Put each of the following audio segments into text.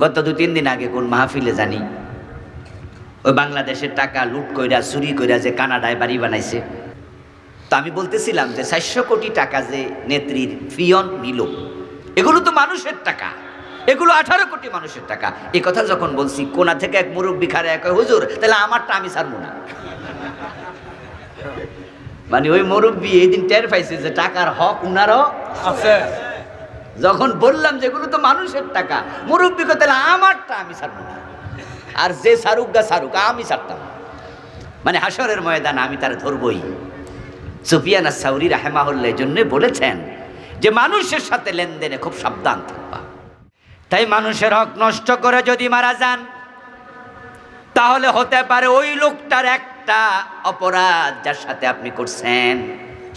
গত 2-3 দিন আগে কোন মাহফিলে জানি ওই বাংলাদেশের টাকা লুট কইরা চুরি কইরা যে কানাডায় বাড়ি বানাইছে। তো আমি বলতেছিলাম যে 400 কোটি টাকা যে নেত্রীর ফিয়ন নিল, এগুলো তো মানুষের টাকা, এগুলো 18 কোটি মানুষের টাকা। এই কথা যখন বলছি, কোনা থেকে এক মুরব্বী খারে এক, হুজুর তাহলে আমারটা আমি ছাড়বো না। মানে ওই মুরব্বী এই দিন টের পাইছে যে টাকার হক উনারও আছে। যখন বললাম যে এগুলো তো মানুষের টাকা, মুরব্বী কে তাহলে আমারটা আমি ছাড়বো না, আর যে সারুক গা সারুক আমি ছাড়তাম। মানে হাসরের ময়দান আমি তার ধরবই। সুফিয়ান আস-সাউরি রাহিমাহুল্লাহ এই জন্য বলেছেন যে মানুষের সাথে লেনদেনে খুব সাবধান থাকবা। তাই মানুষের হক নষ্ট করে যদি মারা যান, তাহলে হতে পারে ওই লোকটার একটা অপরাধ যার সাথে আপনি করছেন,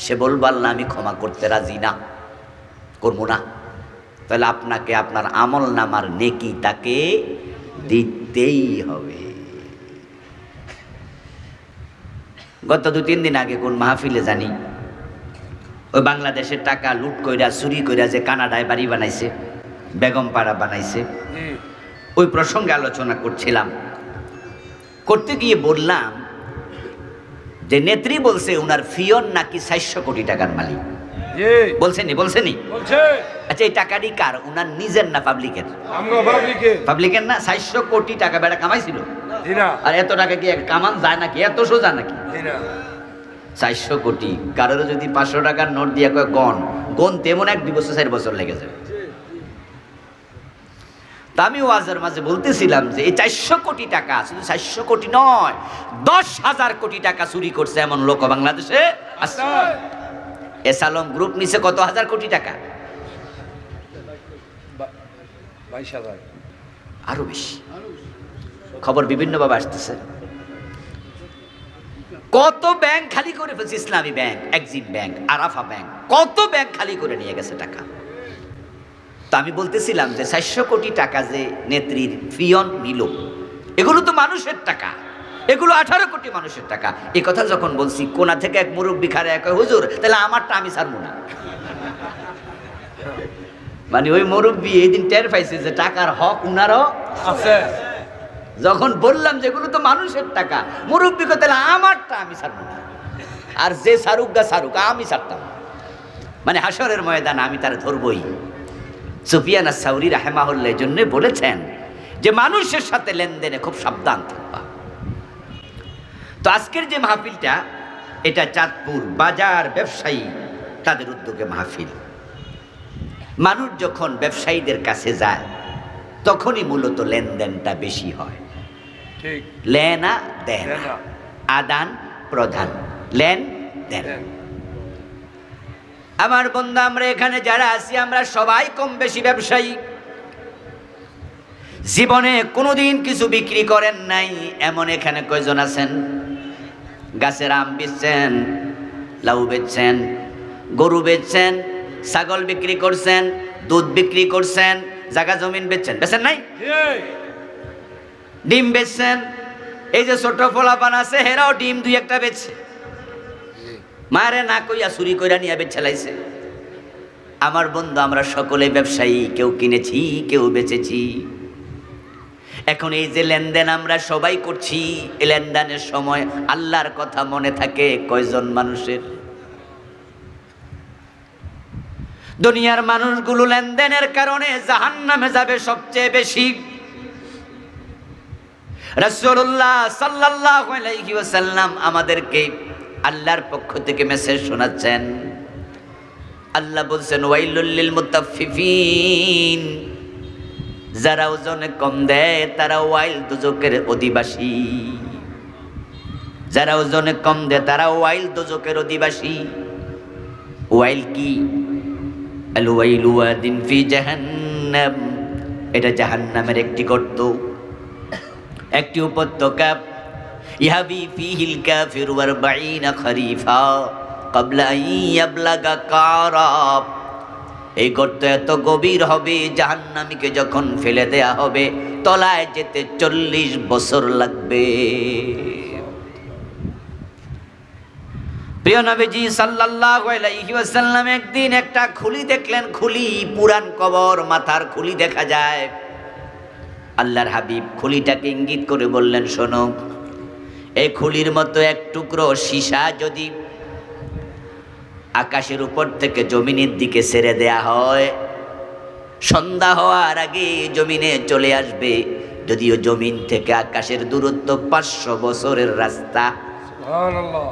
সে বলবার না আমি ক্ষমা করতে রাজি না, করবো না। তাহলে আপনাকে আপনার আমল নামার নেকি তাকে দিতেই হবে। গত 2-3 দিন আগে কোন মাহফিলে জানি ওই বাংলাদেশের টাকা লুট কইরা চুরি কইরা যে কানাডায় বাড়ি বানাইছে, বেগমপাড়া বানাইছে, ওই প্রসঙ্গে আলোচনা করছিলাম। করতে গিয়ে বললাম যে নেত্রী বলছে উনার ফিয়ন নাকি 400 কোটি টাকার মালিক। বলছেনি? আচ্ছা, এই টাকাটি কার? উনার নিজের না পাবলিকের? পাবলিকের না? 400 কোটি টাকা বেটা কামাইছিল। আর এত টাকা কি কামান যায় নাকি? এত সোজা নাকি? 400 কোটি কারোর যদি 500 টাকার নোট দিয়ে কয় গন তেমন 1-2 বছর 4 বছর লেগে যাবে। তা আমি ওয়াজের মাঝে বলতেছিলাম যে এই 400 কোটি টাকা শুধু 400 কোটি নয়, 10,000 কোটি টাকা চুরি করছে এমন লোক বাংলাদেশে আছে। এসালম গ্রুপ নিচে কত হাজার কোটি টাকা? 22,000, আরো বেশি। খবর বিভিন্নভাবে আসতেছে। কত ব্যাংক খালি করে ফেলছে, ইসলামী bank, Exim bank, Arafah bank, কত ব্যাংক খালি করে নিয়ে গেছে টাকা। তা আমি বলতেছিলাম যে 400 কোটি টাকা যে নেত্রীর ফিয়ন নিল, এগুলো তো মানুষের টাকা, এগুলো 18 কোটি মানুষের টাকা। এই কথা যখন বলছি, কোনা থেকে এক মুরব্বী খারে এক, হুজুর তাহলে আমারটা আমি ছাড়বো না। মানে ওই মুরব্বী এই দিন টের পাইছে যে টাকার হক উনারও আছে। যখন বললাম যে এগুলো তো মানুষের টাকা, মুরব্বী কে তাহলে আমারটা আমি ছাড়বো না, আর যে সারুক গা সারুক আমি ছাড়তাম। মানে হাসরের ময়দান আমি তার ধরবই। সুফিয়ান আস-সাউরি রাহিমাহুল্লাহ এই জন্য বলেছেন যে মানুষের সাথে লেনদেনে খুব সাবধান থাকবা। তো আজকের যে মাহফিলটা, এটা চাঁদপুর বাজার ব্যবসায়ী তাদের উদ্যোগে মাহফিল। মানুষ যখন ব্যবসায়ীদের কাছে যায় তখনই মূলত লেনদেনটা বেশি হয়। ঠিক, লেনা দেনা, আদান প্রদান, লেন দেন। আমার বন্ধু, আমরা এখানে যারা আছি আমরা সবাই কম বেশি ব্যবসায়ী। জীবনে কোনোদিন কিছু বিক্রি করেন নাই এমন এখানে কয়জন আছেন? গাছের আম বেচছেন, লাউ বেচছেন, গরু বেচছেন, ছাগল বিক্রি করছেন, দুধ বিক্রি করছেন, জায়গা জমিন বেচছেন, বেচেন নাই? ডিম বেচছেন। এই যে ছোট পোলাপান আছে হেরাও ডিম 2-1টা বেচছে, মারে না কইয়া চুরি কইরা নিয়ে বেচে লাইছে। আমার বন্ধু, আমরা সকলে ব্যবসায়ী, কেউ কিনেছি কেউ বেচেছি। এখন এই যে লেনদেন আমরা সবাই করছি, এই লেনদেনের সময় আল্লাহর কথা মনে থাকে কয়জন মানুষের? দুনিয়ার মানুষগুলো লেনদেনের কারণে জাহান্নামে যাবে সবচেয়ে বেশি। রাসূলুল্লাহ সাল্লাল্লাহু আলাইহি ওয়াসাল্লাম আমাদেরকে আল্লাহর পক্ষ থেকে মেসেজ শোনাচ্ছেন। আল্লাহ বলছেন, ওয়াইলুল লিল মুতাফফিফিন, যারা ওজনে কম দেয় তারা ওয়াইল দোজকের অধিবাসী। যারা ওজনে কম দেয় তারা ওয়াইল দোজকের অধিবাসী। ওয়াইল কি? আল ওয়াইলু ওয়াদিন ফি জাহান্নাম, এটা জাহান্নামের একটি গর্ত, একটি উপত্যকা। ইহাবি ফিহিল কাফিরু 40 খরিফা ক্বাবলা আন ইয়াবলাগা কারাব। এই গর্ত এত গভীর হবে, জাহান্নামীকে যখন ফেলে দেয়া হবে তলায় যেতে 40 বছর লাগবে। প্রিয় নবীজি সাল্লাল্লাহু আলাইহি ওয়াসাল্লাম একদিন একটা খুলি দেখলেন, খুলি, পুরান কবর, মাথার খুলি দেখা যায়। আল্লাহর হাবিব খুলিটাকে ইঙ্গিত করে বললেন, শোনো, এই খুলির মতো এক টুকরো সীসা যদি আকাশের উপর থেকে জমিনের দিকে ছেড়ে দেয়া হয়, সন্ধ্যা হওয়ার আগে জমিনে চলে আসবে। যদিও জমিন থেকে আকাশের দূরত্ব 500 বছরের রাস্তা। সুবহানাল্লাহ।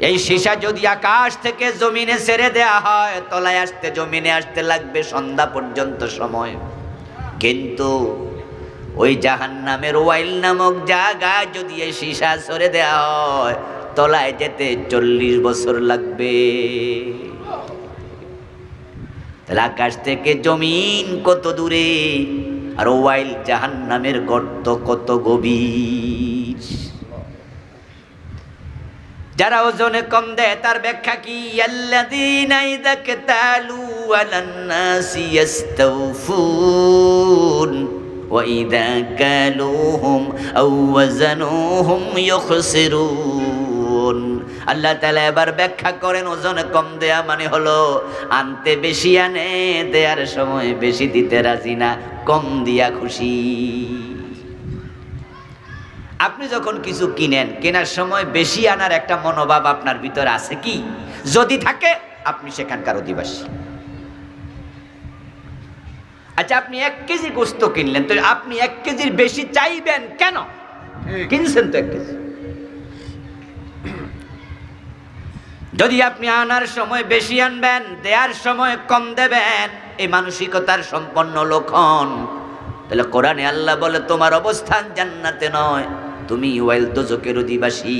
এই সীসা যদি আকাশ থেকে জমিনে ছেড়ে দেয়া হয়, তলায় আসতে জমিনে আসতে লাগবে সন্ধ্যা পর্যন্ত সময়। কিন্তু ওই জাহান্নামের ওয়াইল নামক জায়গায় যদি এই সীসা ছেড়ে দেয়া হয়, তলায় যেতে 40 বছর লাগবে। তাহলে আকাশ থেকে জমিন কত দূরে, আর ওয়াইল জাহান্নামের গর্ত কত গভীর। যারা ওজনে কম দেয় তার ব্যাখ্যা কি? আল্লাযীনা ইযা কাতালু আলান নাসি ইস্তাওফুন ওয়া ইযা কালুহুম আও ওয়াজানুহুম ইউখসিরুন। আল্লাহ তাআলা এবার ব্যাখ্যা করেন, ওজনে কম দেয়া মানে হলো আনতে বেশি আনে, দেয়ার সময় বেশি দিতে রাজি না, কম দিয়া খুশি। আপনি যখন কিছু কিনেন, কেনার সময় বেশি আনার একটা মনোভাব আপনার ভিতরে আছে কি? যদি থাকে, আপনি সেখানকার অধিবাসী। আচ্ছা, আপনি 1 কেজি গোস্ত কিনলেন, তো আপনি 1 কেজির বেশি চাইবেন কেন? কিনছেন তো 1 কেজি। যদি আপনি আনার সময় বেশি আনবেন, দেওয়ার সময় কম দেবেন, এই মানসিকতার সম্পন্ন লোক হন, তাহলে কোরআনে আল্লাহ বলে তোমার অবস্থান জান্নাতে নয়, তুমি ওয়াইল দোজখের অধিবাসী।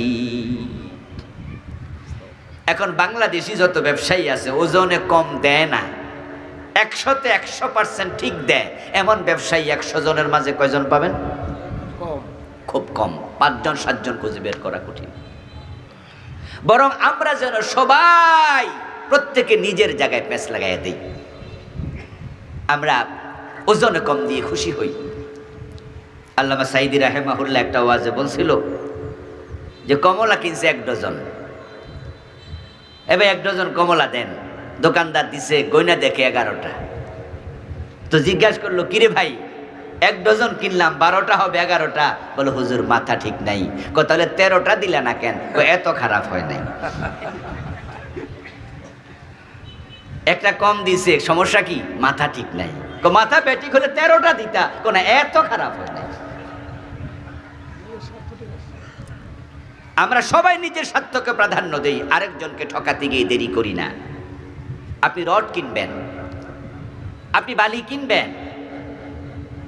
এখন বাংলাদেশি যত ব্যবসায়ী আছে ওজনে কম দেয় না, 100তে 100% ঠিক দেয়, এমন ব্যবসায়ী 100 জনের মাঝে কয়জন পাবেন? কম, খুব কম। 5 জন 7 জন খুঁজে বের করা কঠিন। বরং আমরা যেন সবাই প্রত্যেকে নিজের জায়গায় প্যাঁচ লাগাইয়া দিই, আমরা ওজনে কম দিয়ে খুশি হই। আল্লামা সাইদি রাহেমাহুল্লাহ একটা ওয়াজে বলছিল যে কমলা কিনছে 1 ডজন, এবার 1 ডজন কমলা দেন, দোকানদার দিছে গয়না দেখে 11টা। তো জিজ্ঞাসা করলো, কিরে ভাই 1 ডজন কিনলাম, 12টা হবে 11টা? বলে, হুজুর মাথা ঠিক নাই। তাহলে 13টা দিলা না কেন? এত খারাপ হয় নাই, একটা কম দিছে, সমস্যা কি? মাথা ঠিক নাই। মাথা ব্যাটিক হলে 13টা দিতা, কোন এত খারাপ হয় নাই। আমরা সবাই নিজের স্বার্থকে প্রাধান্য দেই, আরেকজনকে ঠকাতে গিয়ে দেরি করি না। আপনি রড কিনবেন, আপনি বালি কিনবেন,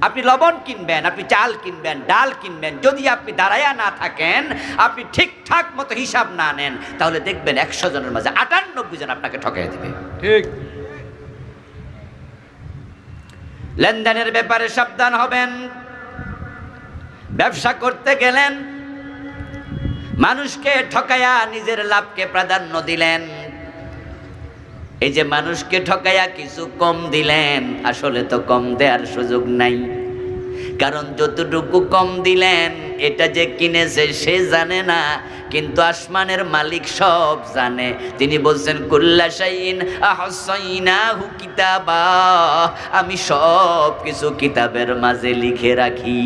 আপনি লবণ কিনবেন, আপনি চাল কিনবেন, ডাল কিনবেন, যদি আপনি দাঁড়ায়া না থাকেন, আপনি ঠিকঠাক মতো হিসাব না নেন, তাহলে দেখবেন 100 জনের মাঝে 98 জন আপনাকে ঠকাই দেবে। ঠিক। লেনদেনের ব্যাপারে সাবধান হবেন। ব্যবসা করতে গেলেন, মানুষকে ঠকায়া নিজের লাভকে প্রাধান্য দিলেন। এই যে মানুষকে ঠকায়া কিছু কম দিলেন, আসলে তো কম দেওয়ার সুযোগ নাই। কারণ যতটুকু কম দিলেন, এটা যে কিনেছে সে জানে না, কিন্তু আসমানের মালিক সব জানে। তিনি বলছেন, কুল্লা শাইইন আহসাইনাহু কিতাবা, আমি সব কিছু কিতাবের মাঝে লিখে রাখি।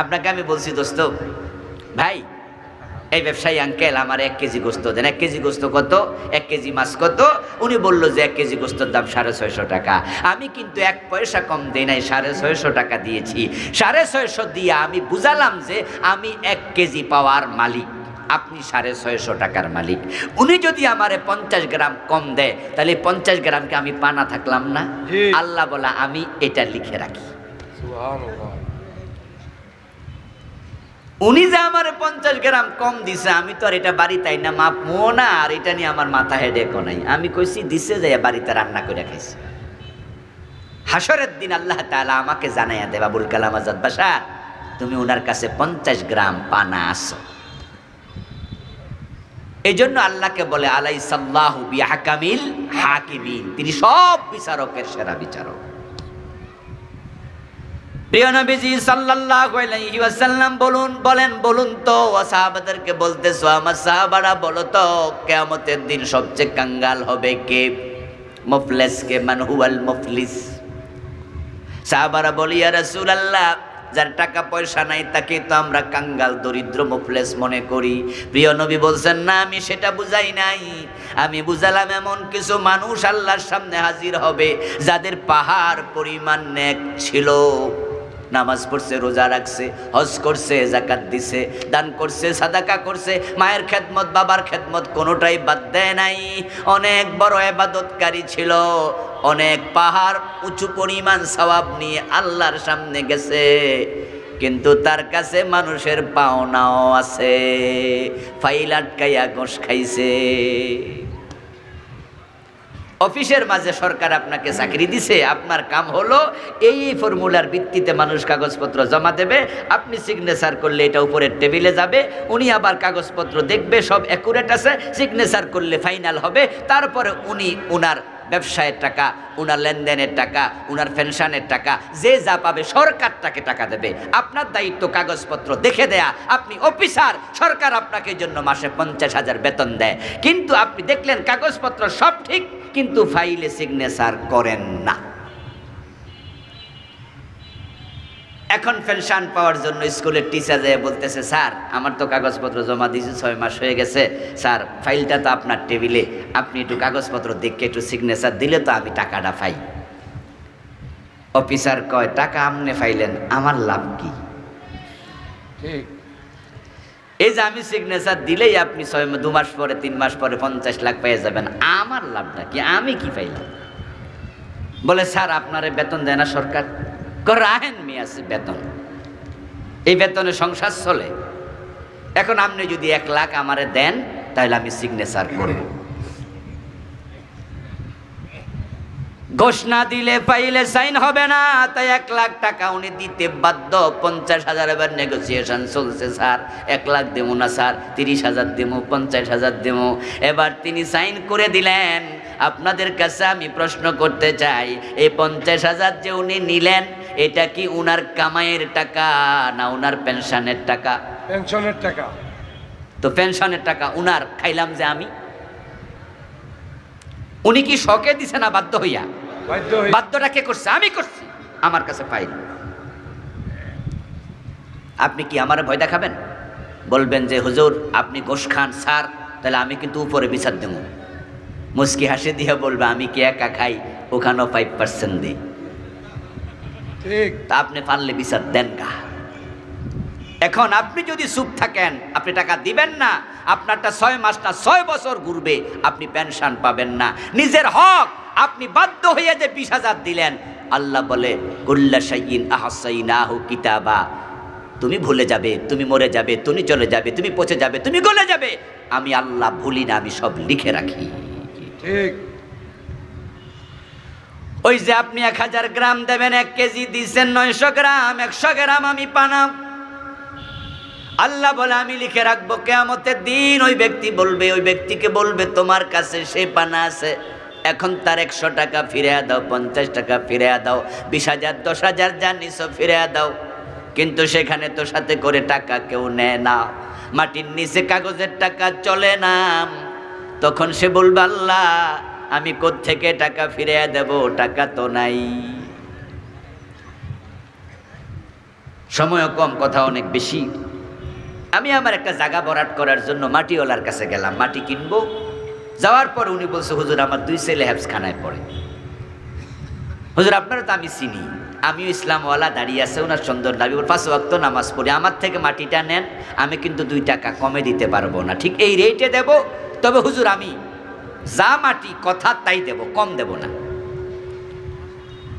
আপনাকে আমি বলছি, দোস্ত ভাই, এই ব্যবসায়ী আঙ্কেল আমার 1 কেজি গোস্ত দেন। 1 কেজি গোস্ত কত? 1 কেজি মাছ কত? উনি বলল যে 1 কেজি গোস্তর দাম 650 টাকা। আমি কিন্তু 1 পয়সা কম দেই নাই, 650 টাকা দিয়েছি। 650 দিয়ে আমি বুঝালাম যে আমি 1 কেজি পাওয়ার মালিক, আপনি 650 টাকার মালিক। উনি যদি আমারে 50 গ্রাম কম দেয়, তাহলে 50 গ্রামকে আমি পানা থাকলাম না? আল্লাহ বলা, আমি এটা লিখে রাখি। সুবহানাল্লাহ। উনি যে আমার 50 গ্রাম কম দিছে, আমি তো আর এটা বাড়িতে না মাপমো না, আর এটা নিয়ে আমার মাথা হেডেকও নাই। আমি কইছি দিছে যে বাড়িতে রান্না করে খাইছি। হাসরের দিন আল্লাহ তাআলা আমাকে জানাইয়া দেব, আবুল কালাম আজাদ বাশার, তুমি ওনার কাছে 50 গ্রাম পানা আসো। এই জন্য আল্লাহকে বলে আলাইসাল্লাহু বিআহকামিল হাকিমিন, তিনি সব বিচারকের সেরা বিচারক। প্রিয় নবীজি সাল্লাল্লাহু আলাইহি ওয়াসাল্লাম বলেন তো সাহাবাদেরকে বলতেছো, আমার সাহাবারা বলো তো, কিয়ামতের দিন সবচেয়ে কাঙ্গাল হবে কে? মুফলিসকে মান হুয়াল মুফলিস। সাহাবারা বলি ইয়া রাসূলুল্লাহ, যার টাকা পয়সা নাই তাকে তো আমরা কাঙ্গাল দরিদ্র মুফলিস মনে করি। প্রিয় নবী বলছেন, না আমি সেটা বুঝাই নাই, আমি বুঝালাম এমন কিছু মানুষ আল্লাহর সামনে হাজির হবে যাদের পাহাড় পরিমাণ নেক ছিল, নামাজ পড়ছে, রোজা রাখছে, হজ করছে, যাকাত দিছে, দান করছে, সাদাকা করছে, মায়ের খেদমত, বাবার খেদমত কোনোটাই বাদ দেয় নাই, অনেক বড় ইবাদতকারী ছিল, অনেক পাহাড় উঁচু পরিমাণ সওয়াব নিয়ে আল্লাহর সামনে গেছে, কিন্তু তার কাছে মানুষের পাওনাও আছে, ফাইল আটকাইয়া ঘোষ খাইছে। অফিসের মাঝে সরকার আপনাকে চাকরি দিছে, আপনার কাম হলো এই ফর্মুলার ভিত্তিতে মানুষ কাগজপত্র জমা দেবে, আপনি সিগনেচার করলে এটা উপরের টেবিলে যাবে, উনি আবার কাগজপত্র দেখবে সব অ্যাকুরেট আছে, সিগনেচার করলে ফাইনাল হবে, তারপরে উনি উনার ব্যবসায়ের টাকা, উনার লেনদেনের টাকা, উনার পেনশনের টাকা, যে যা পাবে সরকার তাকে টাকা দেবে। আপনার দায়িত্ব কাগজপত্র দেখে দেয়া, আপনি অফিসার, সরকার আপনাকে জন্য মাসে 50,000 বেতন দেয়, কিন্তু আপনি দেখলেন কাগজপত্র সব ঠিক কিন্তু ফাইলে সিগনেচার করেন না। এখন পেনশন পাওয়ার জন্য স্কুলের টিচার যায় বলতেছে, স্যার আমার তো কাগজপত্র জমা দিয়েছি 6 মাস হয়ে গেছে, স্যার ফাইলটা তো আপনার টেবিলে, আপনি একটু কাগজপত্র দেখে একটু সিগনেচার দিলে তো আমি টাকাটা পাই। অফিসার কয়, টাকা আপনি ফাইলেন, আমার লাভ কি? ঠিক। এই যে আমি সিগনেচার দিলেই আপনি 2 মাস পরে 3 মাস পরে 50 লাখ পেয়ে যাবেন, আমার লাভটা কি? আমি কি পাইলাম? বলে, স্যার আপনারে বেতন দেয় না সরকার? রাহেন মিয়া আছে বেতন, এই বেতনে সংসার চলে। এখন আপনি যদি 1 লাখ আমারে দেন তাহলে আমি সিগনেচার করব। ঘোষণা দিলে ফাইলে সাইন হবে না, তাই 1 লাখ টাকা উনি দিতে বাধ্য। 50,000 এবার নেগোসিয়েশন চলছে, স্যার 1 লাখ দেবো না স্যার, 30,000 দেবো, 50,000 দেবো। এবার তিনি সাইন করে দিলেন। আপনাদের কাছে আমি প্রশ্ন করতে চাই, এই 50,000 যে উনি নিলেন, এটা কি উনার কামাইয়ের টাকা না উনার পেনশনের টাকা? পেনশনের টাকা। তো পেনশনের টাকা উনার, খাইলাম যে আমি। উনি কি শখে দিছে না বাধ্য হইয়া? বাধ্যটা কে করছে? আমি করছি, আমার কাছে ফাইল। আপনি কি আমার ভয় দেখাবেন? বলবেন যে হুজুর আপনি ঘোষ খান, স্যার তাহলে আমি কিন্তু উপরে বিচার দেব। মুস্কি হাসি দিয়ে বলবে, আমি কি একা খাই, ওখানেও 5% দিই। ঠিক। তা আপনি পারলে বিচার দেন গা। এখন আপনি যদি চুপ থাকেন, আপনি টাকা দিবেন না, আপনারটা 6 মাস না 6 বছর ঘুরবে, আপনি পেনশন পাবেন না। নিজের হক আপনি বাধ্য হয়ে যে 20,000 দিলেন, আল্লাহ বলে কুল্লা শাইইন আহসাইনাহু কিতাবা, তুমি ভুলে যাবে, তুমি মরে যাবে, তুমি চলে যাবে, তুমি পচে যাবে, তুমি গলে যাবে, আমি আল্লাহ ভুলি না, আমি সব লিখে রাখি। ঠিক। ওই যে আপনি 1000 গ্রাম দেবেন, 1 কেজি দিচ্ছেন 900 গ্রাম, 100 গ্রাম আমি পানাম, আল্লাহ বলে আমি লিখে রাখবো। কিয়ামতের দিন ওই ব্যক্তি বলবে, ওই ব্যক্তিকে বলবে তোমার কাছে সে পানা আছে, এখন তার 100 টাকা ফিরে দাও, 50 টাকা ফিরে দাও, 20,000 10,000 যা নিছো ফিরে দাও। কিন্তু সেখানে তো সাথে করে টাকা কেউ নেয় না, মাটির নিচে কাগজের টাকা চলে না। তখন সে বলবে, আল্লাহ আমি কোত্থেকে টাকা ফিরে দেব, টাকা তো নাই। সময়ও কম, কথা অনেক বেশি। আমি আমার একটা জায়গা ভরাট করার জন্য মাটিওয়ালার কাছে গেলাম, মাটি কিনবো। যাওয়ার পর উনি বলছে, হুজুর আমার 2 ছেলে হেফজখানায় পড়ে। হুজুর আপনারা তো আমি চিনি, আমিও ইসলামওয়ালা, দাঁড়িয়ে আছে ওনার সুন্দর দাবি, 5 ওয়াক্ত নামাজ পড়ি, আমার থেকে মাটিটা নেন, আমি কিন্তু 2 টাকা কমে দিতে পারবো না, ঠিক এই রেটে দেব, তবে হুজুর আমি যা মাটি কথা তাই দেব, কম দেব না।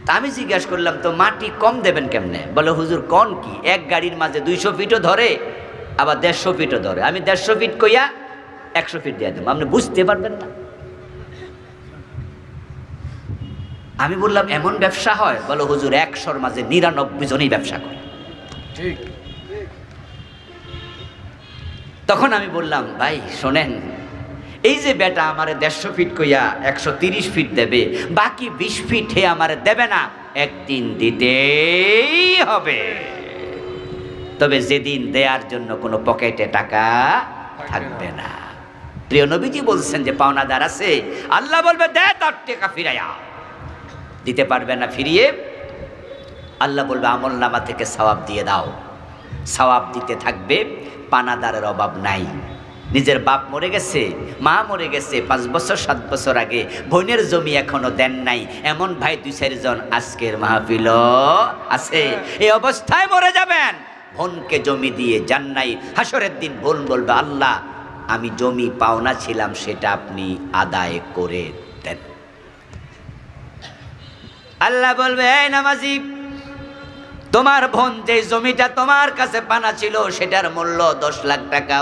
তা আমি জিজ্ঞাসা করলাম, তো মাটি কম দেবেন কেমনে? বলে হুজুর কোন কি, 1 গাড়ির মাঝে 200 ফিটও ধরে, আবার 150 ফিটও ধরে, আমি 150 ফিট কইয়া 100 ফিট দিয়ে দেবো, আপনি বুঝতে পারবেন না। আমি বললাম এমন ব্যবসা হয়? বলো হুজুর 100-র মাঝে 99 জনই ব্যবসা করে। ঠিক। তখন আমি বললাম, ভাই শোনেন, এই যে বেটা আমারে 150 ফিট কইয়া 130 ফিট দেবে, বাকি 20 ফিট হে আমারে দেবে না, একদিন দিতেই হবে, তবে যেদিন দেওয়ার জন্য কোনো পকেটে টাকা থাকবে না। প্রিয় নবীজি বলছেন যে পাওনাদার আছে, আল্লাহ বলবে দে তার টাকা ফিরাইয়া। দিতে পারবে না ফিরিয়ে, আল্লাহ বলবে আমল নামা থেকে সওয়াব দিয়ে দাও। সওয়াব দিতে থাকবে, পানাদারের অভাব নাই। নিজের বাপ মরে গেছে, মা মরে গেছে 5 বছর 7 বছর আগে, বোনের জমি এখনো দেন নাই, এমন ভাই 2-4 জন আজকের মাহফিল আছে। এই অবস্থায় মরে যাবেন, বোনকে জমি দিয়ে যান নাই। হাসরের দিন বোন বলবে আল্লাহ আমি জমি পাওনা ছিলাম সেটা আপনি আদায় করে দেন। আল্লাহ বলবে এই নামাজি, তোমার বোন যে জমিটা তোমার কাছে পানা ছিল সেটার মূল্য 10 লাখ টাকা,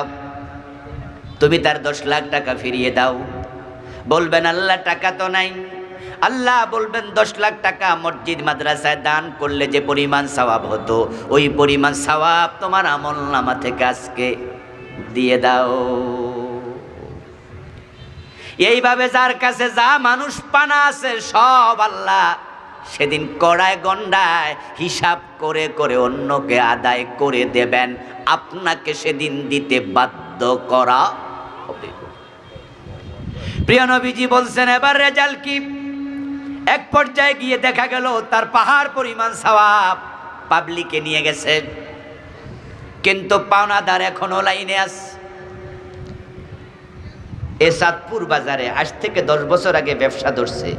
তুমি তার 10 লাখ টাকা ফিরিয়ে দাও। বলবেন আল্লাহ টাকা তো নাই। আল্লাহ বলবেন 10 লাখ টাকা মসজিদ মাদ্রাসায় দান করলে যে পরিমাণ সওয়াব হতো, ওই পরিমাণ সওয়াব তোমার আমলনামা থেকে আজকে দিয়ে দাও। এইভাবে যার কাছে যা মানুষ পানা আছে সব আল্লাহ সেদিন কড়ায় গন্ডায় হিসাব করে করে অন্যকে আদায় করে দেবেন, আপনাকে সেদিন দিতে বাধ্য করা হবে। প্রিয় নবীজি বলছেন এবার রেজাল্ট কি? এক পর্যায়ে গিয়ে দেখা গেল তার পাহাড় পরিমাণ সওয়াব পাবলিকে নিয়ে গেছে, কিন্তু পাওনাদার এখনো লাইনে আছে। এ চাঁদপুর বাজারে আজ থেকে 10 বছর আগে ব্যবসা ধরছে,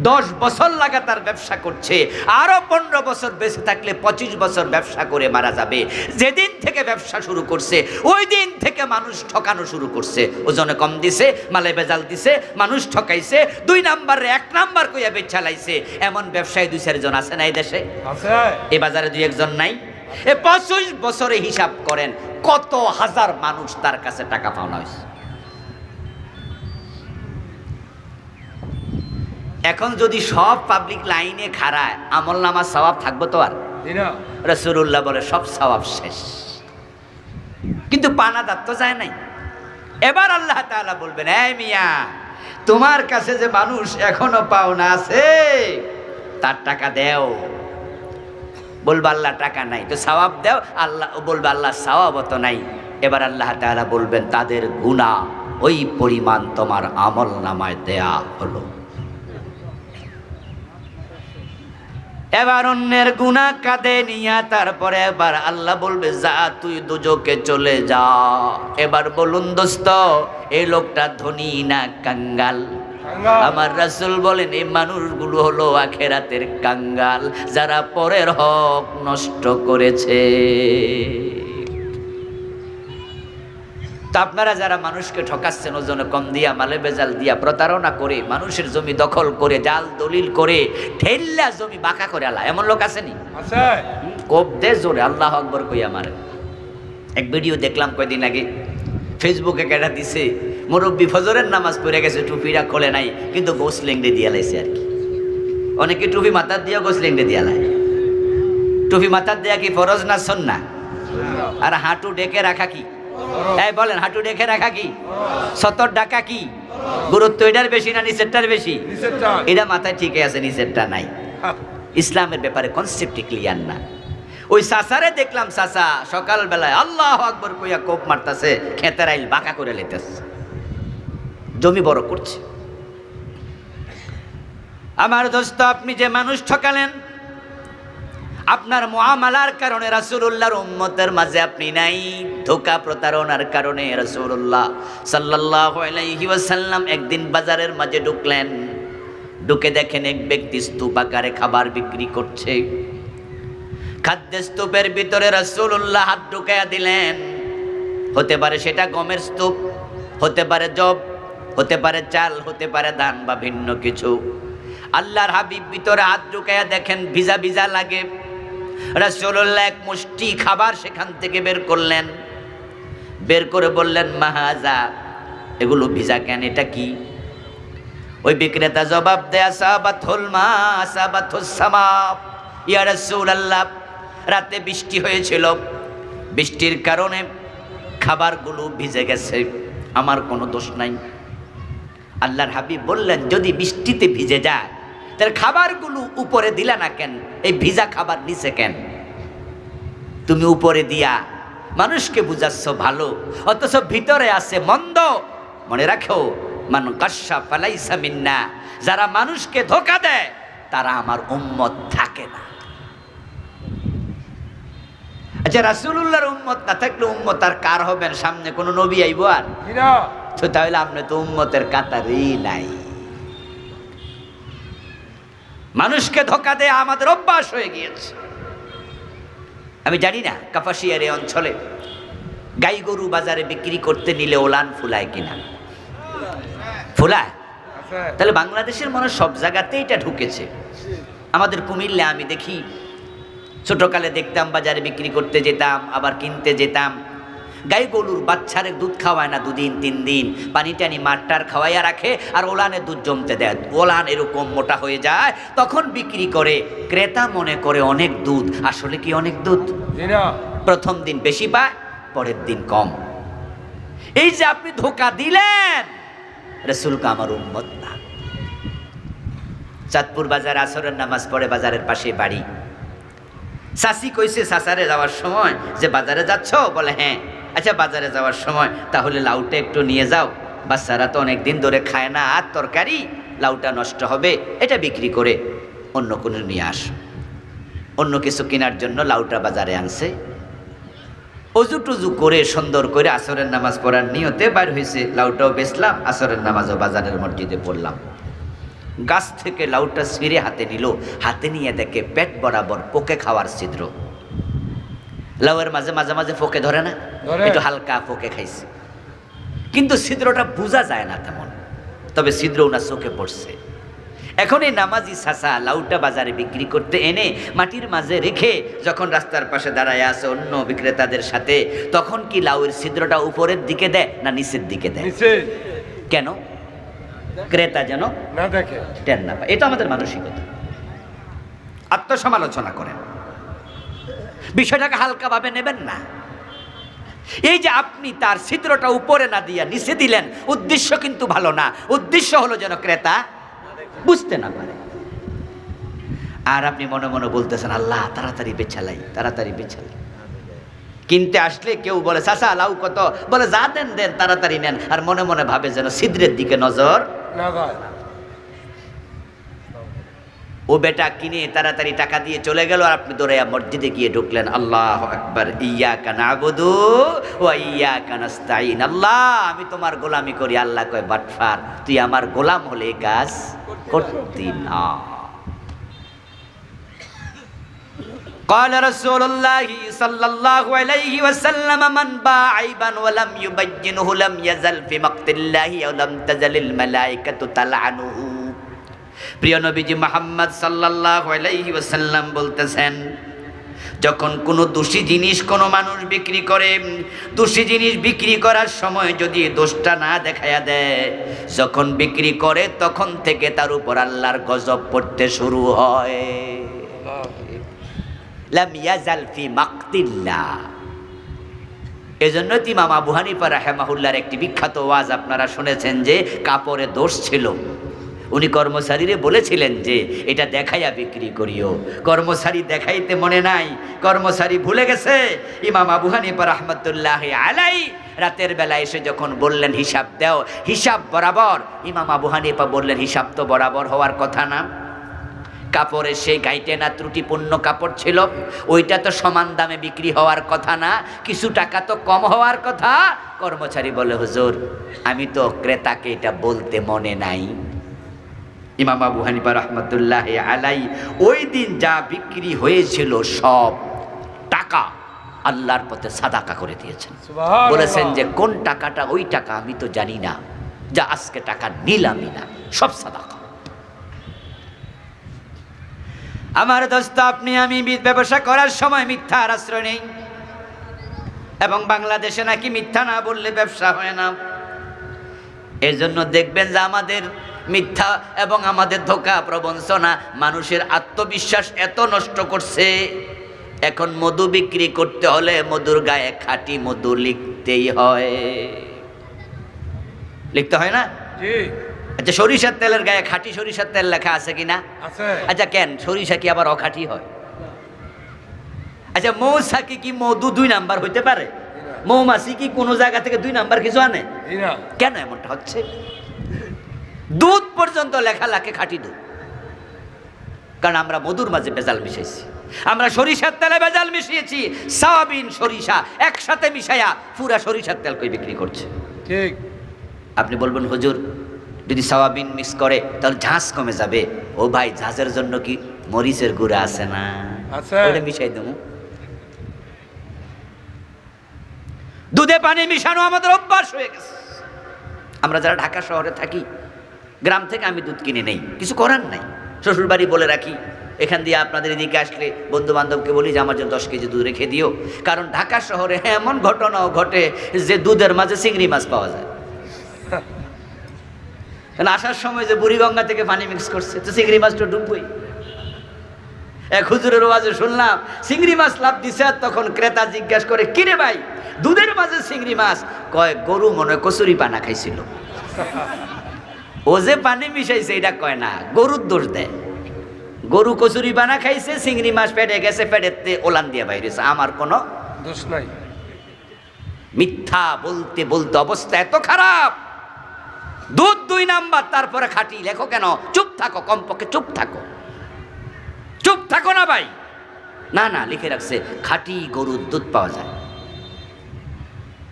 10 বছর লাগাতার ব্যবসা করছে, আরো 15 বছর বেঁচে থাকলে 25 বছর ব্যবসা করে মারা যাবে। যেদিন থেকে ব্যবসা শুরু করছে ওই দিন থেকে মানুষ ঠকানো শুরু করছে, ওজনে কম দিছে, মালে বেজাল দিছে, মানুষ ঠকাইছে, 2 নাম্বারে 1 নাম্বার কইয়া বেচা লাইছে। এমন ব্যবসায়ী 2-4 জন আছে না এই দেশে? আছে। এই বাজারে 2-1 জন নাই? এ 25 বছরে হিসাব করেন কত হাজার মানুষ তার কাছে টাকা পাওনা হয়েছে। এখন যদি সব পাবলিক লাইনে খাড়ায় আমল নামা সওয়াব থাকবো তো? আর রাসূলুল্লাহ বলে সব সওয়াব শেষ, কিন্তু পানাদার তো যায় নাই। এবার আল্লাহ তাআলা বলবেন এই মিয়া, তোমার কাছে যে মানুষ এখনো পাওনা আছে তার টাকা দেও। বলবে আল্লাহ টাকা নাই, তো সওয়াব দাও। আল্লাহ বলবে আল্লাহ সওয়াব তো নাই। এবার আল্লাহ তাআলা বলবেন তাদের গুনাহ ওই পরিমাণ তোমার আমল নামায় দেয়া হলো। এবার অন্যের গুনাহ কাঁধে নিয়া তারপরে এবার আল্লাহ বলবে যা তুই দুজকে চলে যা। এবার বলুন দোস্ত এই লোকটা ধনী না কাঙ্গাল? আমার রাসূল বলেন এই মানুষগুলো হলো আখিরাতের কাঙ্গাল, যারা পরের হক নষ্ট করেছে। তা আপনারা যারা মানুষকে ঠকাচ্ছেন, ওজনে কম দিয়া, মালে বেজাল দিয়া, প্রতারণা করে, মানুষের জমি দখল করে, জাল দলিল করে, ঠেল্লা জমি বাঁকা করে আলা, এমন লোক আসেনি? আছে। কোপ দে জোরে আল্লাহু আকবার কইয়া মারে। এক ভিডিও দেখলাম কয়দিন আগে, ফেসবুকে কেটা দিছে, মুরব্বী ফজরের নামাজ পড়ে গেছে, টুপিটা খোলে নাই, কিন্তু গোসলেংডে দিয়া লাইছে আর কি। অনেকে টুপি মাথার দিয়া গোসলেংডে দিয়া লাই। টুপি মাথার দেয়া কি ফরজ না সুন্নাহ? আর হাঁটু ডেকে রাখা কি? এই বলেন, হাঁটু ডেকে রাখা কি? সতর ডাকা কি? গুরুত্ব এটার বেশি না নিচেরটার বেশি? এটা মাথায় ঠিকই আছে, নিচেরটা নাই। ইসলামের ব্যাপারে কনসেপ্টই ক্লিয়ার না। ওই চাচারে দেখলাম, চাচা সকালবেলায় আল্লাহু আকবার কইয়া কোপ মারতাছে, খেতের আইল বাঁকা করে লেতেছে, জমি বড় করছে। আমার দোস্ত, আপনি যে মানুষ ঠকালেন, আপনার মুআমালার কারণে রাসূলুল্লাহর উম্মতের মাঝে আপনি নাই। ধোঁকা প্রতারণার কারণে রাসূলুল্লাহ সাল্লাল্লাহু আলাইহি ওয়াসাল্লাম একদিন বাজারের মাঝে ঢুকলেন, ঢুকে দেখেন এক ব্যক্তি স্তূপ আকারে খাবার বিক্রি করছে। খাদ্যের স্তূপের ভিতরে রাসূলুল্লাহ হাত ঢুকাইয়া দিলেন। হতে পারে সেটা গমের স্তূপ, হতে পারে জব, হতে পারে চাল, হতে পারে ধান বা ভিন্ন কিছু। আল্লাহর হাবিব ভিতরে হাত ঢুকাইয়া দেখেন ভিজা ভিজা লাগে। রাসূলুল্লাহ এক মুষ্টি খাবার সেখান থেকে বের করলেন, বের করে বললেন মাহাজা, এগুলো ভিজা কেন, এটা কি? ওই বিক্রেতা জবাব দেয়া সাবাতুল মা সাবাতুস সামা, ইয়া রাসূলুল্লাহ রাতে বৃষ্টি হয়েছিল, বৃষ্টির কারণে খাবারগুলো ভিজে গেছে, আমার কোনো দোষ নাই। আল্লাহর হাবিব বললেন যদি বৃষ্টিতে ভিজে যায় তাহলে খাবারগুলো উপরে দিলা না কেন? এই ভিজা খাবার নিচে কেন? তুমি উপরে দিয়া মানুষকে বুঝাচ্ছ ভালো, অথচ ভিতরে আছে মন্দ। মনে রাখো, মান গাশশা ফালাইসা মিন্না, যারা মানুষকে ধোঁকা দেয় তারা আমার উম্মত থাকে না। আচ্ছা, রাসূলুল্লাহর উম্মত না থাকলে উম্মত আর কার হবেন? সামনে কোনো নবী আইব আর? তো তাহলে আপনি তো উম্মতের কাতারেই নাই। মানুষকে ধোঁকা দেয়া আমাদের অভ্যাস হয়ে গিয়েছে। আমি জানি না কাপাসিয়ার এই অঞ্চলে গাই গরু বাজারে বিক্রি করতে নিলে ওলান ফুলায় কিনা? ফুলায়? তাহলে বাংলাদেশের মনে সব জায়গাতেই এটা ঢুকেছে। আমাদের কুমিল্লা আমি দেখি, ছোটকালে দেখতাম বাজারে বিক্রি করতে যেতাম, আবার কিনতে যেতাম। গাই গরুর বাচ্চারে দুধ খাওয়ায় না 2 দিন 3 দিন, পানি টানি মাঠটার খাওয়াইয়া রাখে, আর ওলানে দুধ জমতে দেয়। ওলান এরকম মোটা হয়ে যায়, তখন বিক্রি করে। ক্রেতা মনে করে অনেক দুধ, আসলে কি অনেক দুধ? প্রথম দিন বেশি পায়, পরের দিন কম। এই যে আপনি ধোঁকা দিলেন, রাসূলকে আমার উম্মত না। চাঁদপুর বাজার আসরের নামাজ পড়ে, বাজারের পাশে বাড়ি। চাচি কইছে চাচারে যাওয়ার সময় যে বাজারে যাচ্ছ? বলে হ্যাঁ। আচ্ছা, বাজারে যাওয়ার সময় তাহলে লাউটা একটু নিয়ে যাও, বাচ্চারা তো অনেক দিন ধরে খায় না আর তরকারি, লাউটা নষ্ট হবে, এটা বিক্রি করে অন্য কোনো নিয়ে আস। অন্য কিছু কেনার জন্য লাউটা বাজারে আনছে। অজু টুজু করে সুন্দর করে আসরের নামাজ পড়ার নিয়তে বাইর হয়েছে। লাউটাও বেচলাম, আসরের নামাজও বাজারের মসজিদে পড়লাম। গাছ থেকে লাউটা ছিঁড়ে হাতে নিল, হাতে নিয়ে দেখে পেট বরাবর পোকে খাওয়ার ছিদ্র। লাউয়ের মাঝে মাঝে মাঝে পোকে ধরে না? একটু হালকা পোকে খাইছে, কিন্তু ছিদ্রটা বোঝা যায় না তেমন, তবে ছিদ্র ওনার চোখে পড়ছে। এখন এই নামাজি চাচা লাউটা বাজারে বিক্রি করতে এনে মাটির মাঝে রেখে যখন রাস্তার পাশে দাঁড়ায় আছে অন্য বিক্রেতাদের সাথে, তখন কি লাউয়ের ছিদ্রটা উপরের দিকে দেয় না নিচের দিকে দেয়? কেন? ক্রেতা যেন না দেখে, টের না পায়। এটা আমাদের মানসিকতা। আত্মসমালোচনা করেন, বিষয়টাকে হালকাভাবে নেবেন না। এই যে আপনি তার ছিদ্রটা উপরে না দিয়া নিচে দিলেন, উদ্দেশ্য কিন্তু ভালো না। উদ্দেশ্য হলো যেন ক্রেতা বুঝতে না পারে। আর আপনি মনে মনে বলতেছেন, আল্লাহ তাড়াতাড়ি বেচালাই, তাড়াতাড়ি বেচালাই। কিনতে আসলে কেউ বলে চাচা লাউ কত? বলে যা দেন দেন, তাড়াতাড়ি নেন। আর মনে মনে ভাবে যেন ছিদ্রের দিকে নজর না যায়। ও বেটা কিনে তাড়াতাড়ি টাকা দিয়ে চলে গেল, আর আপনি দৌড়াইয়া মসজিদে গিয়ে ঢুকলেন। আল্লাহু আকবার, ইয়্যাকা না'বুদু ওয়া ইয়্যাকা নাস্তাঈন। আল্লাহ, আমি তোমার গোলামি করি। আল্লাহ কয়, বাটফার, তুই আমার গোলাম হলে এই কাজ করতি না। قال رسول الله صلى الله عليه وسلم من باع عيبا ولم يبينه لم يزل في مقت الله ولم تزل الملائكة تلعنه। প্রিয় নবীজি মুহাম্মদ সাল্লাল্লাহু আলাইহি ওয়াসাল্লাম বলতেছেন, যখন কোনো দোষী জিনিস কোনো মানুষ বিক্রি করে, দোষী জিনিস বিক্রি করার সময় যদি দোষটা না দেখায়া দেয়, যখন বিক্রি করে তখন থেকে তার উপর আল্লাহর গজব পড়তে শুরু হয়। লাম ইয়াজাল ফি মাকতিল্লাহ। এজন্য ইমাম আবু হানিফা রাহিমাহুল্লাহর একটি বিখ্যাত ওয়াজ আপনারা শুনেছেন যে কাপড়ে দোষ ছিল। উনি কর্মচারীরে বলেছিলেন যে এটা দেখাইয়া বিক্রি করিও। কর্মচারী দেখাইতে মনে নাই, কর্মচারী ভুলে গেছে। ইমাম আবু হানিফা রাহমাতুল্লাহি আলাইহি রাতের বেলা এসে যখন বললেন হিসাব দাও, হিসাব বরাবর, ইমাম আবু হানিফা বললেন হিসাব তো বরাবর হওয়ার কথা না। কাপড়ে সেই গাইটে না ত্রুটিপূর্ণ কাপড় ছিল, ওইটা তো সমান দামে বিক্রি হওয়ার কথা না, কিছু টাকা তো কম হওয়ার কথা। কর্মচারী বলে, হুজুর আমি তো ক্রেতাকে এটা বলতে মনে নাই। ইমাম আবু হানিফা রাহমাতুল্লাহি আলাইহি ওই দিন যা বিক্রি হয়েছিল সব টাকা আল্লাহর পথে সাদাকা করে দিয়েছেন। বলেছেন যে কোন টাকাটা ওই টাকা আমি তো জানি না, যা আজকে টাকা নিলামই না, সব সাদাকা। আমার দোস্ত, আপনি আমি ব্যবসা করার সময় মিথ্যার আশ্রয় নেই, এবং বাংলাদেশে নাকি মিথ্যা না বললে ব্যবসা হয় না। এর জন্য দেখবেন যে আমাদের মিথ্যা এবং আমাদের ধোঁকা প্রবঞ্চনা মানুষের আত্মবিশ্বাস এত নষ্ট করছে। এখন মধু বিক্রি করতে হলে মধুর গায়ে খাঁটি মধু লিখতেই হয়, লিখতে হয় না? আচ্ছা, সরিষার তেলের গায়ে খাঁটি সরিষার তেল লেখা আছে কিনা? আচ্ছা, কেন সরিষা কি আবার অখাঁটি হয়? আচ্ছা, মৌসাকি কি মধু 2 নাম্বার হইতে পারে? মৌমাছি কি কোনো জায়গা থেকে 2 নাম্বার কিছু আনে? এই না কেন এমনটা হচ্ছে? দুধ পর্যন্ত লেখা লাগে খাঁটি দুধ, কারণ আমরা মধুর মাঝে ভেজাল মিশাইছি, আমরা সরিষার তেলে ভেজাল মিশিয়েছি। সয়াবিন সরিষা একসাথে মিশাইয়া পুরা সরিষার তেল কই বিক্রি করছে। ঠিক আপনি বলবেন হুজুর যদি সয়াবিন মিক্স করে তাহলে ঝাঁজ কমে যাবে। ও ভাই, ঝাঁজের জন্য কি মরিচের গুঁড়া আছে না? আছে। ওটা মিশাই দেবো। দুধে পানি মিশানো আমাদের অভ্যাস হয়ে গেছে। আমরা যারা ঢাকা শহরে থাকি, গ্রাম থেকে আমি দুধ কিনে নেই, কিছু করার নাই। শ্বশুরবাড়ি বলে রাখি, এখান দিয়ে আপনাদের এদিকে আসলে বন্ধু বান্ধবকে বলি যে আমার জন্য 10 কেজি দুধ রেখে দিও, কারণ ঢাকা শহরে এমন ঘটনাও ঘটে যে দুধের মাঝে চিংড়ি মাছ পাওয়া যায়। কারণ আসার সময় যে বুড়িগঙ্গা থেকে পানি মিক্স করছে, তো চিংড়ি মাছটা ডুববই। এক হুজুরের ওয়াজে শুনলাম চিংড়ি মাছ লাভ দিছে, আর তখন ক্রেতা জিজ্ঞাসা করে কিরে ভাই দুধের মাঝে চিংড়ি মাছ? কয় গরু মনে হয় কচুরি পানা খাইছিল, ও যে পানি মিশাইছে এটা কয় না, গরুর দোষ দেয়। গরু কচুরি বানা খাইছে, চিংড়ি মাছ পেটে গেছে, পেটেতে ওলান দিয়ে বাইরেছে, আমার কোনো দোষ নাই। মিথ্যা বলতে বলতে অবস্থা এত খারাপ। দুধ 2 নাম্বার, তারপরে খাঁটি লেখো কেন? চুপ থাকো, কমপক্ষে চুপ থাকো, চুপ থাকো না ভাই। না না, লিখে রাখছে খাঁটি গরুর দুধ পাওয়া যায়।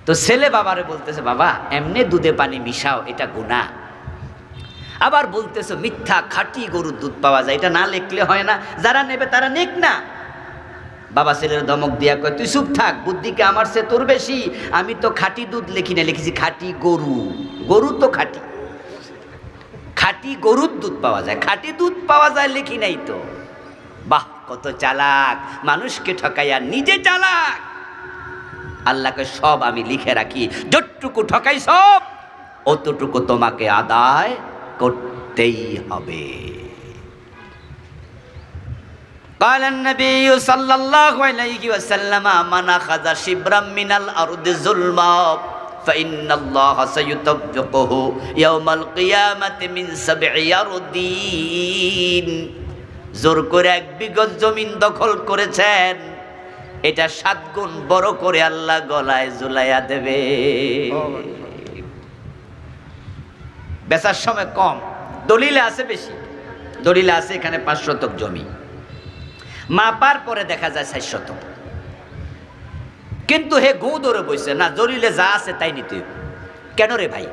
তো ছেলে বাবারে বলতেছে বাবা এমনি দুধে পানি মিশাও, এটা গুনাহ। আবার বলতেছে মিথ্যা, খাঁটি গরুর দুধ পাওয়া যায়, এটা না লিখলে হয় না, যারা নেবে তারা নেক না। বাবা ছেলের ধমক দিয়া কয় তুই চুপ থাক, বুদ্ধি কি আমার চেয়ে তোর বেশি? আমি তো খাঁটি দুধ লিখি না, লিখেছি খাঁটি গরু। গরু তো খাঁটি, খাঁটি গরুর দুধ পাওয়া যায়, খাঁটি দুধ পাওয়া যায় লিখি নাই তো। বাহ, কত চালাক, মানুষকে ঠকাইয়া নিজে চালাক। আল্লাহকে সব আমি লিখে রাখি, যতটুকু ঠকাই সব অতটুকু তোমাকে আদায় করতেই হবে। قال النبي صلى الله عليه وسلم من أخذ شبرا من الأرض ظلما فإن الله سيطبقه يوم القيامة من 7 أرضين। জোর করে 1 বিঘত জমিন দখল করেছেন, এটা 7 গুণ বড় করে আল্লাহ গলায় ঝুলাইয়া দেবে। বেচার সময় কম, দলিলে আছে বেশি, দলিলে আছে এখানে 5 শতক জমি, মাপার পরে দেখা যায় 4 শতক, কিন্তু হে গো ধরে বইছে না, দলিলে যা আছে তাই নিতে। কেন রে ভাই,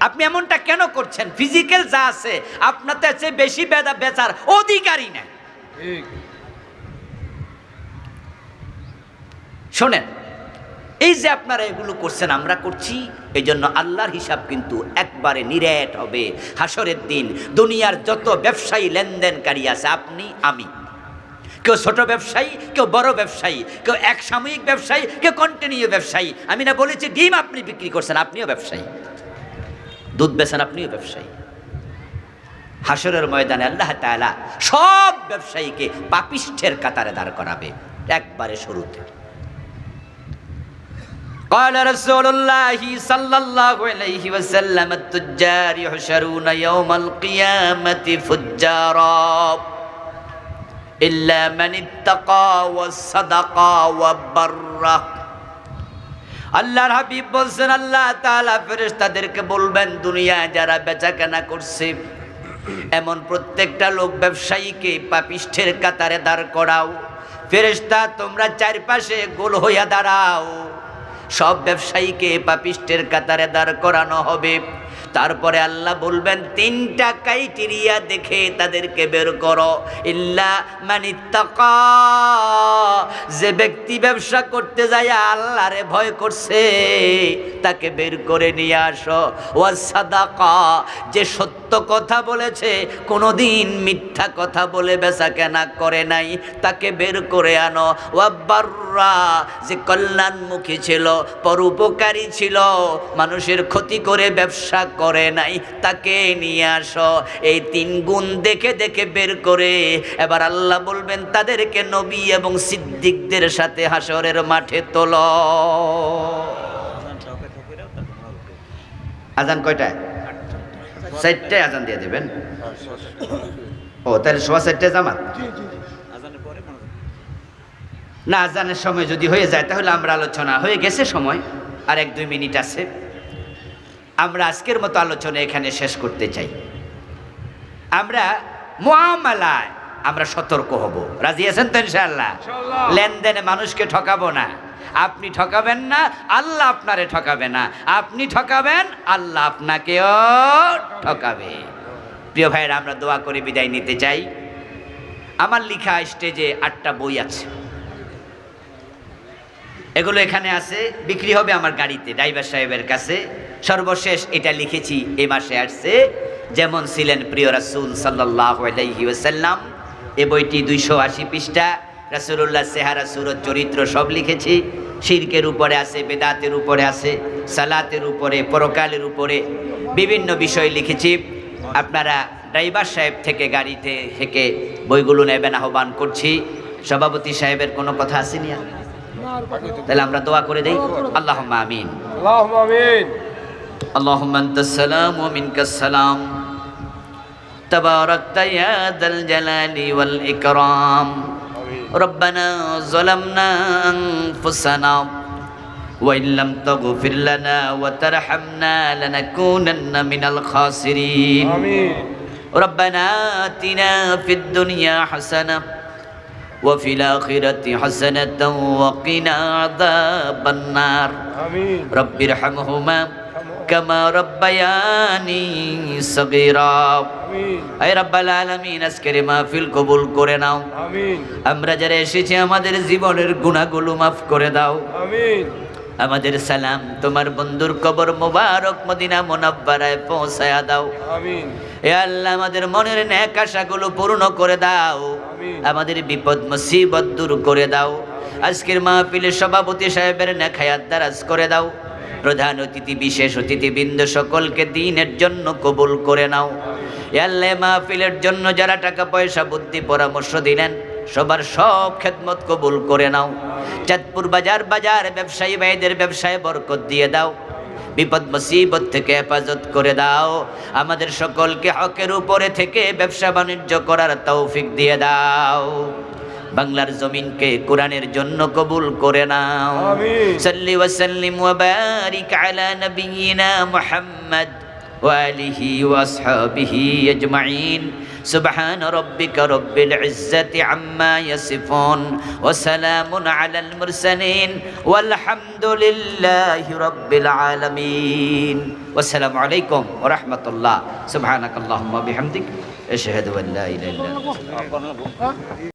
আপনি এমনটা কেন করছেন? ফিজিক্যাল যা আছে আপনার চেয়ে বেশি বেচার অধিকারই না। ঠিক শোনেন, এই যে আপনারা এগুলো করছেন, আমরা করছি, এই জন্য আল্লাহর হিসাব কিন্তু একবারে নিরেট হবে হাসরের দিন। দুনিয়ার যত ব্যবসায়ী লেনদেনকারী আছে, আপনি আমি, কেউ ছোট ব্যবসায়ী, কেউ বড় ব্যবসায়ী, কেউ এক সাময়িক ব্যবসায়ী, কেউ কন্টিনিউ ব্যবসায়ী। আমি না বলেছি ডিম আপনি বিক্রি করছেন, আপনিও ব্যবসায়ী, দুধ বেচেন, আপনিও ব্যবসায়ী। হাসরের ময়দানে আল্লাহ তাআলা সব ব্যবসায়ীকে পাপিষ্ঠের কাতারে দাঁড় করাবে একবারে শুরুতে। قال رسول الله صلى الله عليه وسلم التجار يحشرون يوم القيامة فجارا إلا من اتقى وصدق وبر। আল্লাহর হাবিব বলছেন আল্লাহ তাআলা ফেরেশতাদেরকে বলবেন দুনিয়ায় যারা বেচাকেনা করছে এমন প্রত্যেকটা লোক ব্যবসায়ীকে পাপিষ্ঠের কাতারে দাঁড় করাও। ফেরেশতা তোমরা চারপাশে গোল হইয়া দাঁড়াও, সব ব্যবসায়ীকে পাপিষ্ঠের কাতারে দাঁড় করানো হবে। তারপরে আল্লাহ বলবেন 3টা ক্রাইটেরিয়া দেখে তাদেরকে বের করো। ইল্লা মানিত্তাকা, যে ব্যক্তি ব্যবসা করতে যায় আল্লাহরে ভয় করছে তাকে বের করে নিয়ে আসো। ওয়াসাদাকা, যে সত্য কথা বলেছে, কোনোদিন মিথ্যা কথা বলে বেচা কেনা করে নাই, তাকে বের করে আনো। ওয়াবাররা, যে কল্যাণমুখী ছিল, পরোপকারী ছিল, মানুষের ক্ষতি করে ব্যবসা করে নাই, তাকে নিয়ে আসো। এই 3 গুণ দেখে দেখে বের করে এবার আল্লাহ বলবেন তাদেরকে নবী এবং সিদ্দিকদের সাথে হাসরের মাঠে তোলো। আজান কয়টায়? 4টায় আজান দিয়ে দেবেন। ও তাহলে 4:15 জামাত। না আজানের সময় যদি হয়ে যায় তাহলে আমরা আলোচনা হয়ে গেছে, সময় আর 1-2 মিনিট আছে। আমরা আজকের মতো আলোচনা এখানে শেষ করতে চাই। আমরা মুআমালায় আমরা সতর্ক হব। রাজি আছেন তো ইনশাআল্লাহ? ইনশাআল্লাহ। লেনদেনে মানুষকে ঠকাবো না। আপনি ঠকাবেন না, আল্লাহ আপনারে ঠকাবে না। আপনি ঠকাবেন, আল্লাহ আপনাকেও ঠকাবে। প্রিয় ভাইয়েরা, আমরা দোয়া করে বিদায় নিতে চাই। আমার লেখা স্টেজে 8টা বই আছে, এগুলো এখানে আছে, বিক্রি হবে আমার গাড়িতে ড্রাইভার সাহেবের কাছে। সর্বশেষ এটা লিখেছি এই মাসে আসছে, যেমন ছিলেন প্রিয় রাসূল সাল্লাল্লাহু আলাইহি ওয়াসাল্লাম। এই বইটি 280 পৃষ্ঠা, রাসূলুল্লাহ চেহারা, সুরত, চরিত্র সব লিখেছি। শিরকের উপরে আছে, বেদাতের উপরে আছে, সালাতের উপরে, পরকালের উপরে বিভিন্ন বিষয় লিখেছি। আপনারা ড্রাইভার সাহেব থেকে গাড়িতে থেকে বইগুলো নেবেন আহ্বান করছি। সভাপতি সাহেবের কোনো কথা আসেনি? তাহলে আমরা দোয়া করে দেই। আল্লাহুম্মা আমিন। আল্লাহুম্মা আমিন। আল্লাহুম্মা আনতাস সালাম ওয়া মিনকাস সালাম, তাবারাকতা ইয়া যাল জালালি ওয়াল ইকরাম। রব্বানা যালামনা আনফুসানা ওয়া ইল্লাম তাগফির লানা ওয়া তারহামনা লানাকুনান্না মিনাল খাসিরিন। আমিন। রব্বানা আতিনা ফিদ দুনিয়া হাসানাহ وفي الآخرة حسنة وقنا عذاب النار آمين. رب ارحمهما كما ربياني صغيرا آمين. اي رب العالمين আজকের মাহফিল কবুল করে নাও। آمين. আমরা যারা এসেছি আমাদের জীবনের গুনাহগুলো maaf করে দাও। آمين. আমাদের সালাম তোমার বন্ধুর কবর মোবারক মদিনা মুনাব্বারায় পৌঁছায়া দাও। آمين. এ আল্লাহ, আমাদের মনের নেক আশাগুলো পূর্ণ করে দাও। আমিন। আমাদের বিপদ মুসিবত দূর করে দাও। আজকের মাহফিলের সভাপতি সাহেবের নেক হায়াত দারাজ করে দাও। প্রধান অতিথি, বিশেষ অতিথিবৃন্দ সকলকে দ্বীনের জন্য কবুল করে নাও। এ আল্লাহ, মাহফিলের জন্য যারা টাকা পয়সা বুদ্ধি পরামর্শ দিলেন সবার সব খেদমত কবুল করে নাও। চাঁদপুর বাজার ব্যবসায়ী ভাইদের ব্যবসায় বরকত দিয়ে দাও। বিপদ মুসিবত থেকে হেফাজত করে দাও। আমাদের সকলকে হকের উপরে থেকে ব্যবসা বাণিজ্য করার তৌফিক দিয়ে দাও। বাংলার জমিনকে কোরআনের জন্য কবুল করে নাও। আমিন। সাল্লি ওয়া সাল্লিম ওয়া বারিক আলা নাবিয়িনা মুহাম্মদ ওয়া আলিহি ওয়া আসহাবিহি আজমাইন। سبحان ربك رب العزة عما يصفون وسلام على المرسلين والحمد لله رب العالمين والسلام عليكم ورحمة الله. سبحانك اللهم وبحمدك أشهد أن لا إله إلا أنت.